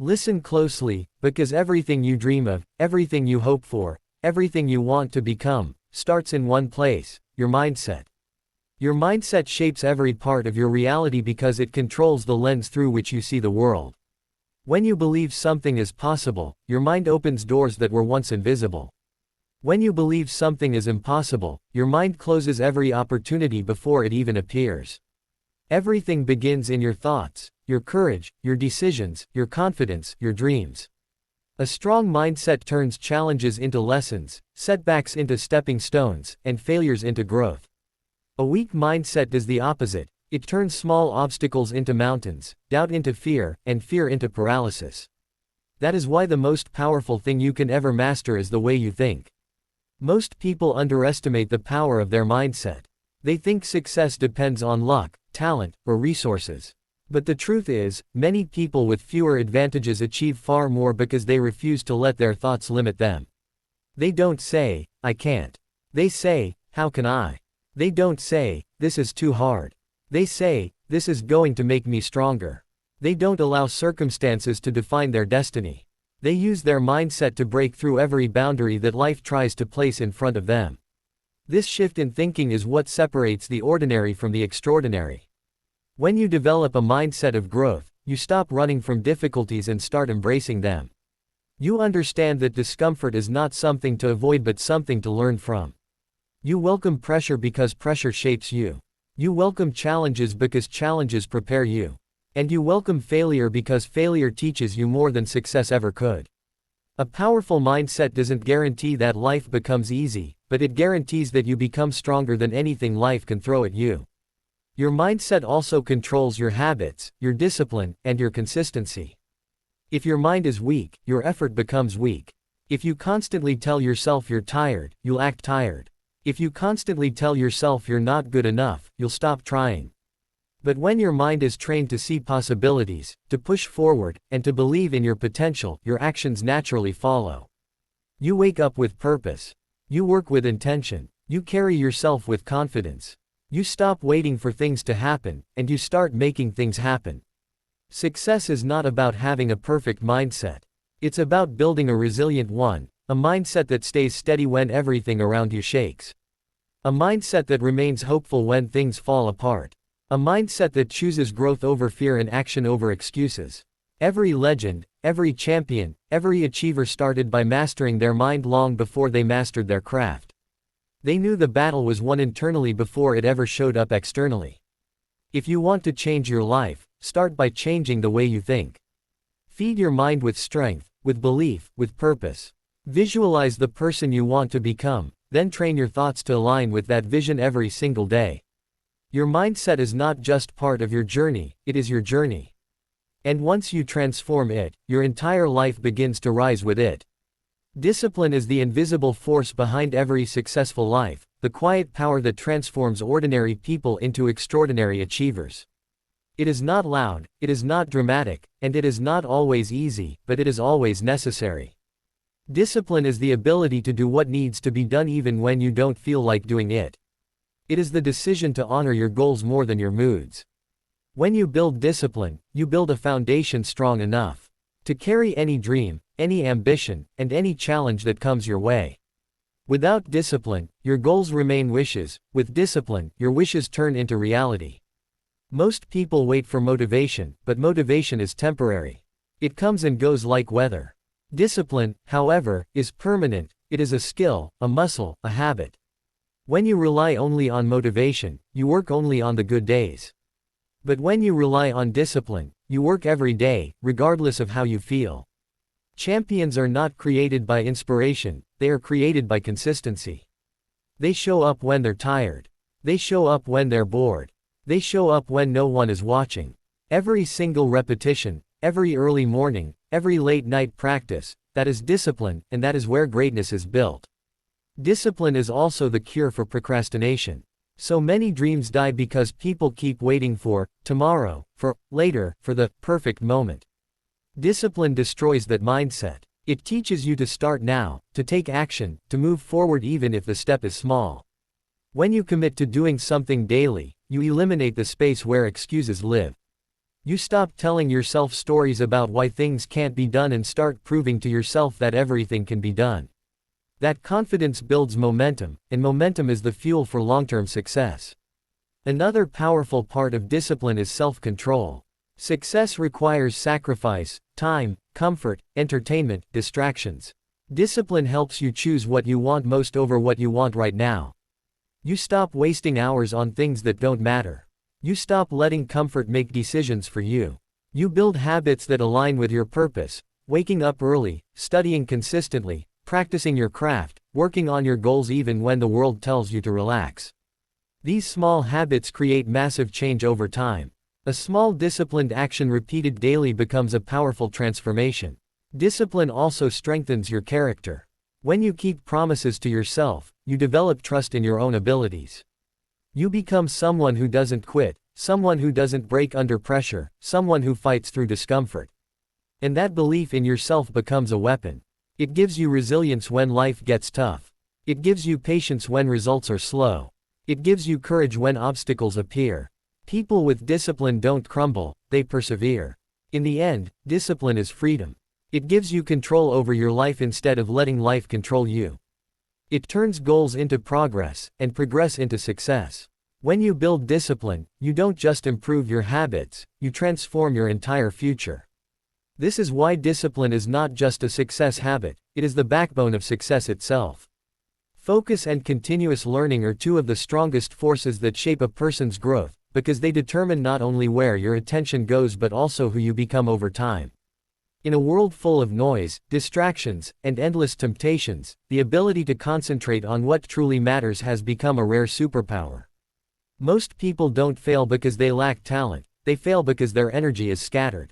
Listen closely, because everything you dream of, everything you hope for, everything you want to become, starts in one place: your mindset. Your mindset shapes every part of your reality because it controls the lens through which you see the world. When you believe something is possible, your mind opens doors that were once invisible. When you believe something is impossible, your mind closes every opportunity before it even appears. Everything begins in your thoughts, your courage, your decisions, your confidence, your dreams. A strong mindset turns challenges into lessons, setbacks into stepping stones, and failures into growth. A weak mindset does the opposite. It turns small obstacles into mountains, doubt into fear, and fear into paralysis. That is why the most powerful thing you can ever master is the way you think. Most people underestimate the power of their mindset. They think success depends on luck, talent, or resources. But the truth is, many people with fewer advantages achieve far more because they refuse to let their thoughts limit them. They don't say, "I can't." They say, "How can I?" They don't say, "This is too hard." They say, "This is going to make me stronger." They don't allow circumstances to define their destiny. They use their mindset to break through every boundary that life tries to place in front of them. This shift in thinking is what separates the ordinary from the extraordinary. When you develop a mindset of growth, you stop running from difficulties and start embracing them. You understand that discomfort is not something to avoid but something to learn from. You welcome pressure because pressure shapes you. You welcome challenges because challenges prepare you. And you welcome failure because failure teaches you more than success ever could. A powerful mindset doesn't guarantee that life becomes easy, but it guarantees that you become stronger than anything life can throw at you. Your mindset also controls your habits, your discipline, and your consistency. If your mind is weak, your effort becomes weak. If you constantly tell yourself you're tired, you'll act tired. If you constantly tell yourself you're not good enough, you'll stop trying. But when your mind is trained to see possibilities, to push forward, and to believe in your potential, your actions naturally follow. You wake up with purpose. You work with intention. You carry yourself with confidence. You stop waiting for things to happen, and you start making things happen. Success is not about having a perfect mindset. It's about building a resilient one, a mindset that stays steady when everything around you shakes. A mindset that remains hopeful when things fall apart. A mindset that chooses growth over fear and action over excuses. Every legend, every champion, every achiever started by mastering their mind long before they mastered their craft. They knew the battle was won internally before it ever showed up externally. If you want to change your life, start by changing the way you think. Feed your mind with strength, with belief, with purpose. Visualize the person you want to become, then train your thoughts to align with that vision every single day. Your mindset is not just part of your journey, it is your journey. And once you transform it, your entire life begins to rise with it. Discipline is the invisible force behind every successful life, the quiet power that transforms ordinary people into extraordinary achievers. It is not loud, it is not dramatic, and it is not always easy, but it is always necessary. Discipline is the ability to do what needs to be done even when you don't feel like doing it. It is the decision to honor your goals more than your moods. When you build discipline, you build a foundation strong enough to carry any dream, any ambition, and any challenge that comes your way. Without discipline, your goals remain wishes. With discipline, your wishes turn into reality. Most people wait for motivation, but motivation is temporary. It comes and goes like weather. Discipline, however, is permanent. It is a skill, a muscle, a habit. When you rely only on motivation, you work only on the good days. But when you rely on discipline, you work every day, regardless of how you feel. Champions are not created by inspiration, they are created by consistency. They show up when they're tired. They show up when they're bored. They show up when no one is watching. Every single repetition, every early morning, every late night practice, that is discipline, and that is where greatness is built. Discipline is also the cure for procrastination. So many dreams die because people keep waiting for tomorrow, for later, for the perfect moment. Discipline destroys that mindset. It teaches you to start now, to take action, to move forward even if the step is small. When you commit to doing something daily, you eliminate the space where excuses live. You stop telling yourself stories about why things can't be done and start proving to yourself that everything can be done. That confidence builds momentum, and momentum is the fuel for long-term success. Another powerful part of discipline is self-control. Success requires sacrifice, time, comfort, entertainment, distractions. Discipline helps you choose what you want most over what you want right now. You stop wasting hours on things that don't matter. You stop letting comfort make decisions for you. You build habits that align with your purpose, waking up early, studying consistently, practicing your craft, working on your goals even when the world tells you to relax. These small habits create massive change over time. A small disciplined action repeated daily becomes a powerful transformation. Discipline also strengthens your character. When you keep promises to yourself, you develop trust in your own abilities. You become someone who doesn't quit, someone who doesn't break under pressure, someone who fights through discomfort. And that belief in yourself becomes a weapon. It gives you resilience when life gets tough. It gives you patience when results are slow. It gives you courage when obstacles appear. People with discipline don't crumble, they persevere. In the end, discipline is freedom. It gives you control over your life instead of letting life control you. It turns goals into progress, and progress into success. When you build discipline, you don't just improve your habits, you transform your entire future. This is why discipline is not just a success habit, it is the backbone of success itself. Focus and continuous learning are two of the strongest forces that shape a person's growth, because they determine not only where your attention goes but also who you become over time. In a world full of noise, distractions, and endless temptations, the ability to concentrate on what truly matters has become a rare superpower. Most people don't fail because they lack talent, they fail because their energy is scattered.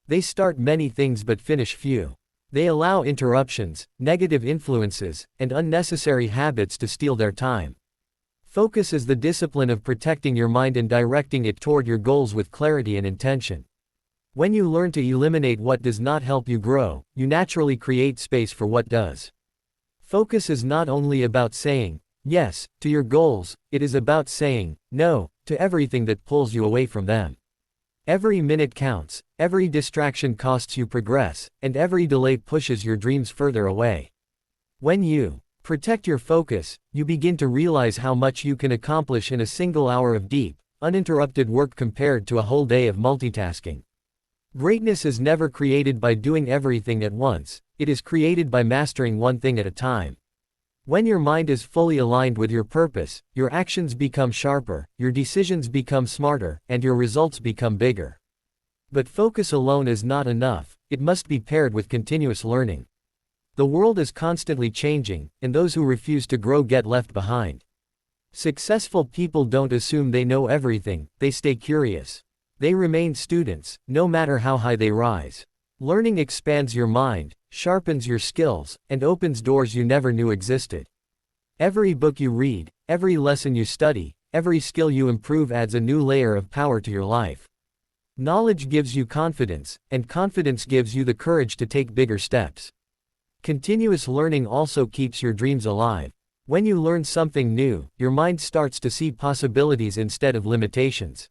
They start many things but finish few. They allow interruptions, negative influences, and unnecessary habits to steal their time. Focus is the discipline of protecting your mind and directing it toward your goals with clarity and intention. When you learn to eliminate what does not help you grow, you naturally create space for what does. Focus is not only about saying yes to your goals, it is about saying no to everything that pulls you away from them. Every minute counts, every distraction costs you progress, and every delay pushes your dreams further away. When you protect your focus, you begin to realize how much you can accomplish in a single hour of deep, uninterrupted work compared to a whole day of multitasking. Greatness is never created by doing everything at once, it is created by mastering one thing at a time. When your mind is fully aligned with your purpose, your actions become sharper, your decisions become smarter, and your results become bigger. But focus alone is not enough, it must be paired with continuous learning. The world is constantly changing, and those who refuse to grow get left behind. Successful people don't assume they know everything, they stay curious. They remain students, no matter how high they rise. Learning expands your mind, sharpens your skills, and opens doors you never knew existed. Every book you read, every lesson you study, every skill you improve adds a new layer of power to your life. Knowledge gives you confidence, and confidence gives you the courage to take bigger steps. Continuous learning also keeps your dreams alive. When you learn something new, your mind starts to see possibilities instead of limitations.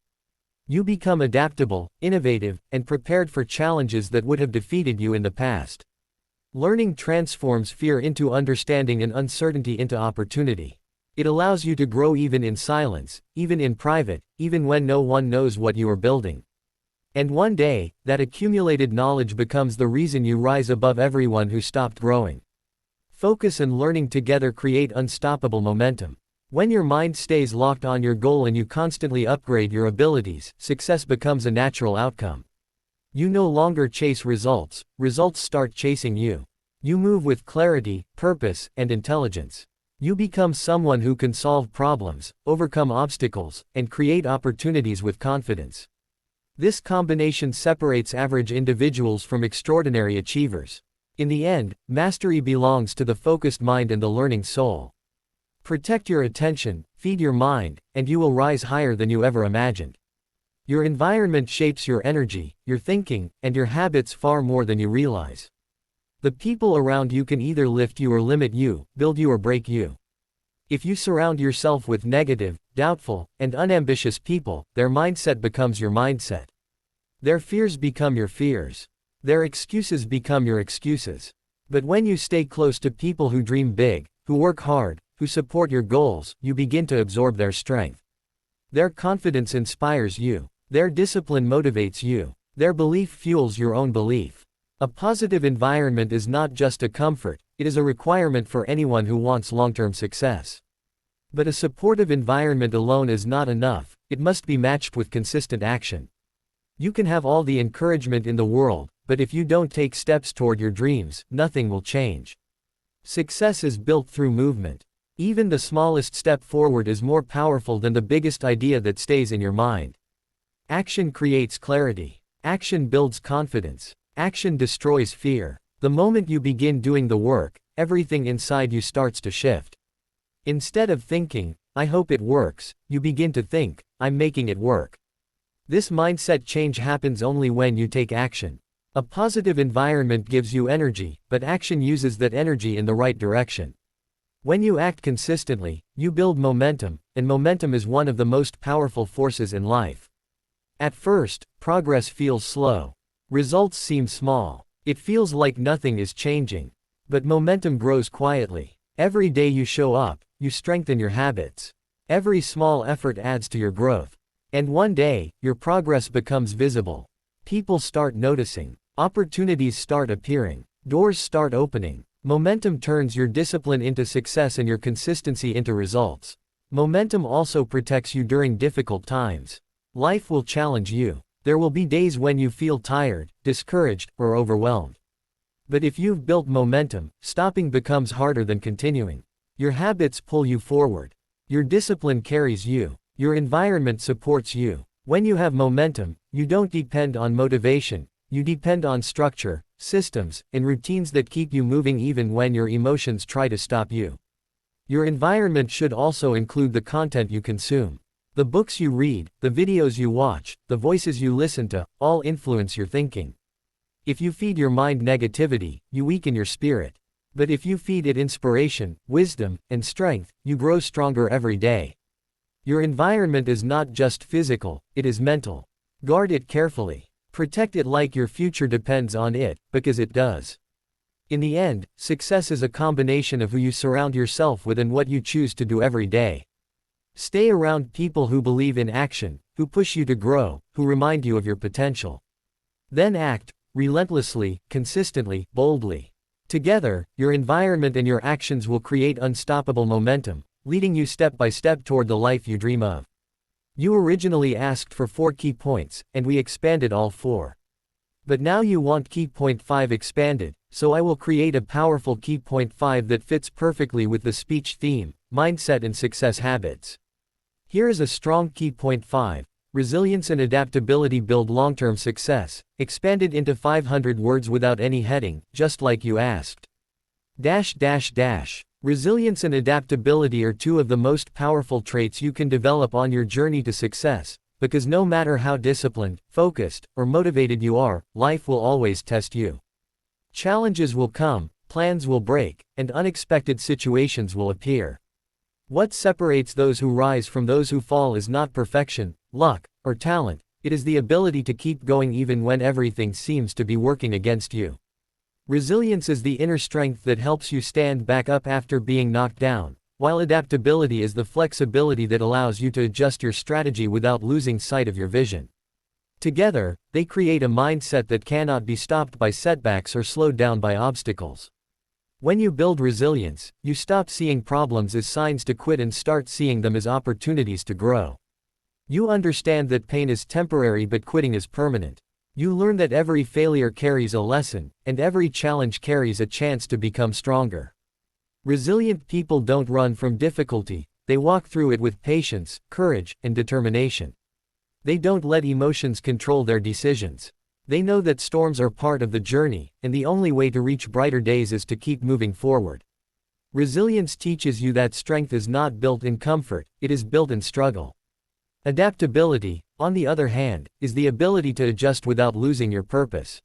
You become adaptable, innovative, and prepared for challenges that would have defeated you in the past. Learning transforms fear into understanding and uncertainty into opportunity. It allows you to grow even in silence, even in private, even when no one knows what you are building. And one day, that accumulated knowledge becomes the reason you rise above everyone who stopped growing. Focus and learning together create unstoppable momentum. When your mind stays locked on your goal and you constantly upgrade your abilities, success becomes a natural outcome. You no longer chase results, results start chasing you. You move with clarity, purpose, and intelligence. You become someone who can solve problems, overcome obstacles, and create opportunities with confidence. This combination separates average individuals from extraordinary achievers. In the end, mastery belongs to the focused mind and the learning soul. Protect your attention, feed your mind, and you will rise higher than you ever imagined. Your environment shapes your energy, your thinking, and your habits far more than you realize. The people around you can either lift you or limit you, build you or break you. If you surround yourself with negative, doubtful, and unambitious people, their mindset becomes your mindset. Their fears become your fears. Their excuses become your excuses. But when you stay close to people who dream big, who work hard, who support your goals, you begin to absorb their strength. Their confidence inspires you. Their discipline motivates you. Their belief fuels your own belief. A positive environment is not just a comfort, it is a requirement for anyone who wants long-term success. But a supportive environment alone is not enough, it must be matched with consistent action. You can have all the encouragement in the world, but if you don't take steps toward your dreams, nothing will change. Success is built through movement. Even the smallest step forward is more powerful than the biggest idea that stays in your mind. Action creates clarity. Action builds confidence. Action destroys fear. The moment you begin doing the work, everything inside you starts to shift. Instead of thinking, "I hope it works," you begin to think, "I'm making it work." This mindset change happens only when you take action. A positive environment gives you energy, but action uses that energy in the right direction. When you act consistently, you build momentum, and momentum is one of the most powerful forces in life. At first, progress feels slow. Results seem small. It feels like nothing is changing. But momentum grows quietly. Every day you show up, you strengthen your habits. Every small effort adds to your growth. And one day, your progress becomes visible. People start noticing. Opportunities start appearing. Doors start opening. Momentum turns your discipline into success and your consistency into results. Momentum also protects you during difficult times. Life will challenge you. There will be days when you feel tired, discouraged, or overwhelmed. But if you've built momentum, stopping becomes harder than continuing. Your habits pull you forward. Your discipline carries you. Your environment supports you. When you have momentum, you don't depend on motivation, you depend on structure, systems, and routines that keep you moving even when your emotions try to stop you. Your environment should also include the content you consume. The books you read, the videos you watch, the voices you listen to, all influence your thinking. If you feed your mind negativity, you weaken your spirit. But if you feed it inspiration, wisdom, and strength, you grow stronger every day. Your environment is not just physical, it is mental. Guard it carefully. Protect it like your future depends on it, because it does. In the end, success is a combination of who you surround yourself with and what you choose to do every day. Stay around people who believe in action, who push you to grow, who remind you of your potential. Then act, relentlessly, consistently, boldly. Together, your environment and your actions will create unstoppable momentum, leading you step by step toward the life you dream of. You originally asked for 4 key points, and we expanded all 4. But now you want key point 5 expanded, so I will create a powerful key point 5 that fits perfectly with the speech theme, mindset and success habits. Here is a strong key point 5, resilience and adaptability build long-term success, expanded into 500 words without any heading, just like you asked. Resilience and adaptability are 2 of the most powerful traits you can develop on your journey to success, because no matter how disciplined, focused, or motivated you are, life will always test you. Challenges will come, plans will break, and unexpected situations will appear. What separates those who rise from those who fall is not perfection, luck, or talent, it is the ability to keep going even when everything seems to be working against you. Resilience is the inner strength that helps you stand back up after being knocked down, while adaptability is the flexibility that allows you to adjust your strategy without losing sight of your vision. Together, they create a mindset that cannot be stopped by setbacks or slowed down by obstacles. When you build resilience, you stop seeing problems as signs to quit and start seeing them as opportunities to grow. You understand that pain is temporary but quitting is permanent. You learn that every failure carries a lesson, and every challenge carries a chance to become stronger. Resilient people don't run from difficulty, they walk through it with patience, courage, and determination. They don't let emotions control their decisions. They know that storms are part of the journey, and the only way to reach brighter days is to keep moving forward. Resilience teaches you that strength is not built in comfort, it is built in struggle. Adaptability, on the other hand, is the ability to adjust without losing your purpose.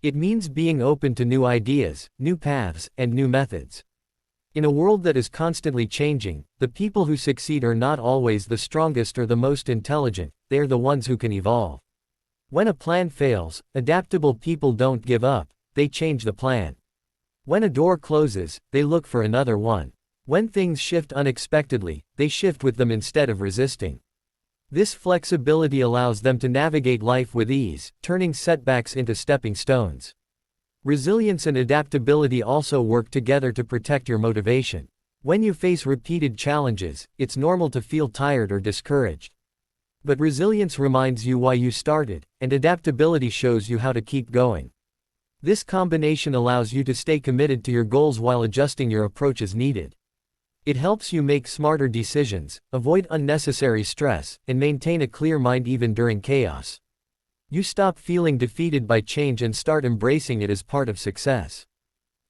It means being open to new ideas, new paths, and new methods. In a world that is constantly changing, the people who succeed are not always the strongest or the most intelligent, they are the ones who can evolve. When a plan fails, adaptable people don't give up, they change the plan. When a door closes, they look for another one. When things shift unexpectedly, they shift with them instead of resisting. This flexibility allows them to navigate life with ease, turning setbacks into stepping stones. Resilience and adaptability also work together to protect your motivation. When you face repeated challenges, it's normal to feel tired or discouraged. But resilience reminds you why you started, and adaptability shows you how to keep going. This combination allows you to stay committed to your goals while adjusting your approach as needed. It helps you make smarter decisions, avoid unnecessary stress, and maintain a clear mind even during chaos. You stop feeling defeated by change and start embracing it as part of success.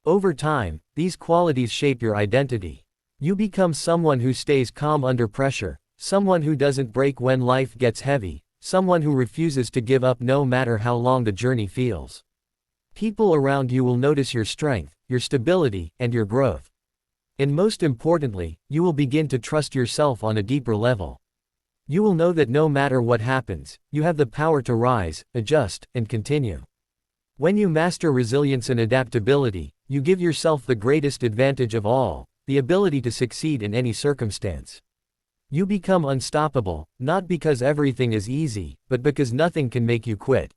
Over time, these qualities shape your identity. You become someone who stays calm under pressure, someone who doesn't break when life gets heavy, someone who refuses to give up no matter how long the journey feels. People around you will notice your strength, your stability, and your growth. And most importantly, you will begin to trust yourself on a deeper level. You will know that no matter what happens, you have the power to rise, adjust, and continue. When you master resilience and adaptability, you give yourself the greatest advantage of all, the ability to succeed in any circumstance. You become unstoppable, not because everything is easy, but because nothing can make you quit.